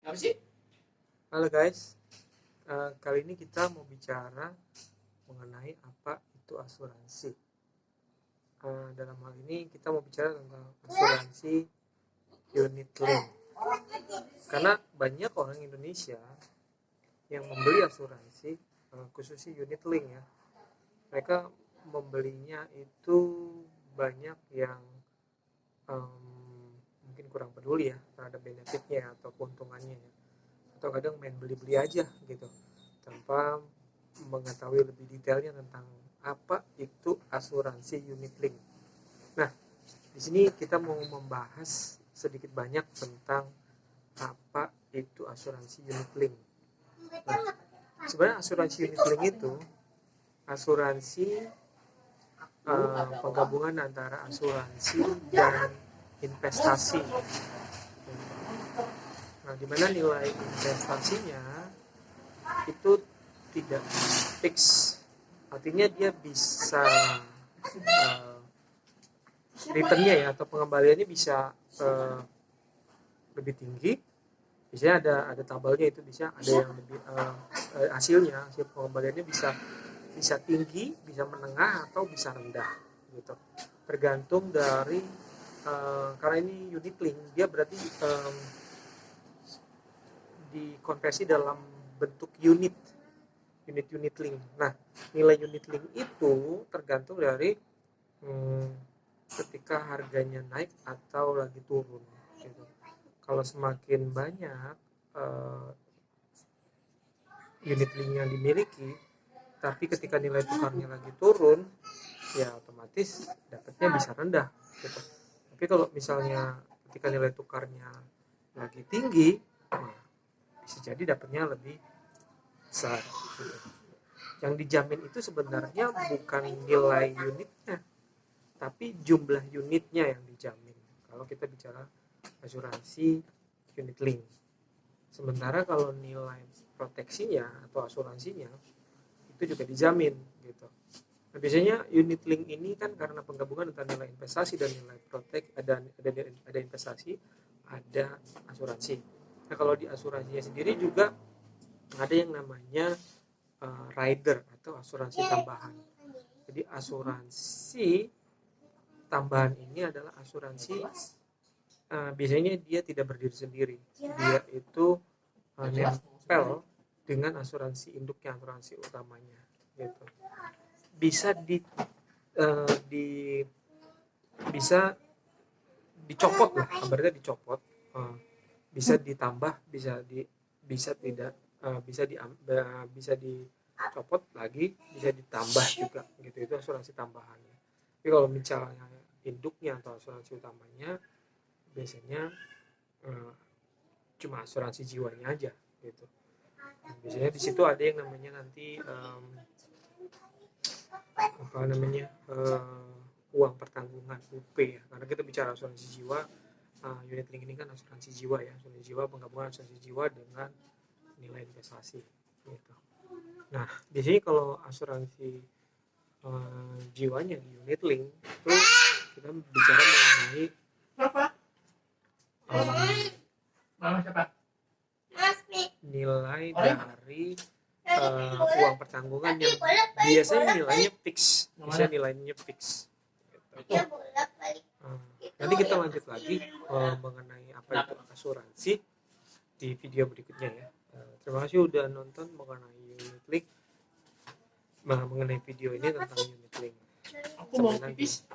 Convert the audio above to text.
Apa sih? Halo guys, kali ini kita mau bicara mengenai apa itu asuransi. Dalam hal ini kita mau bicara tentang asuransi unit link. Karena banyak orang Indonesia yang membeli asuransi, khususnya unit link ya. Mereka membelinya itu banyak yang mungkin kurang peduli ya terhadap benefitnya atau keuntungannya ya. Atau kadang main beli-beli aja gitu tanpa mengetahui lebih detailnya tentang apa itu asuransi unit link. Nah, di sini kita mau membahas sedikit banyak tentang apa itu asuransi unit link. Nah, sebenarnya asuransi unit link itu asuransi penggabungan antara asuransi dan investasi. Nah, di mana nilai investasinya itu tidak fix, artinya dia bisa returnnya ya atau pengembaliannya bisa lebih tinggi. Biasanya ada tabelnya, itu bisa ada yang lebih hasil pengembaliannya bisa tinggi, bisa menengah atau bisa rendah gitu. Tergantung dari karena ini unit link, dia berarti dikonversi dalam bentuk unit link. Nah, nilai unit link itu tergantung dari ketika harganya naik atau lagi turun gitu. Kalau semakin banyak unit link yang dimiliki, tapi ketika nilai tukarnya lagi turun, ya otomatis dapatnya bisa rendah gitu. Tapi kalau misalnya ketika nilai tukarnya lagi tinggi, bisa jadi dapatnya lebih besar gitu. Yang dijamin itu sebenarnya bukan nilai unitnya, tapi jumlah unitnya yang dijamin kalau kita bicara asuransi unit link. Sementara kalau nilai proteksinya atau asuransinya itu juga dijamin gitu. Nah, biasanya unit link ini kan karena penggabungan antara nilai investasi dan nilai protek, ada investasi, ada asuransi. Nah, kalau di asuransinya sendiri juga ada yang namanya rider atau asuransi tambahan. Jadi asuransi tambahan ini adalah asuransi biasanya dia tidak berdiri sendiri. Dia itu nempel dengan asuransi induknya, asuransi utamanya gitu. Bisa bisa dicopot lah, kabarnya dicopot, bisa ditambah, bisa tidak, bisa dicopot lagi, bisa ditambah juga gitu. Itu asuransi tambahannya. Tapi kalau misalnya induknya atau asuransi utamanya biasanya cuma asuransi jiwanya aja gitu. Nah, biasanya di situ ada yang namanya nanti uang pertanggungan UP ya, karena kita bicara asuransi jiwa. Unit link ini kan asuransi jiwa ya, asuransi jiwa, penggabungan asuransi jiwa dengan nilai investasi gitu. Nah, biasanya kalau asuransi jiwanya di unit link itu kita bicara mengenai nilai dari uang pertanggungan yang biasanya nilainya fix, gitu. Nanti kita lanjut lagi mengenai apa itu asuransi di video berikutnya ya. Terima kasih udah nonton mengenai unit link, mengenai video ini tentang unit link. Aku mau pipis.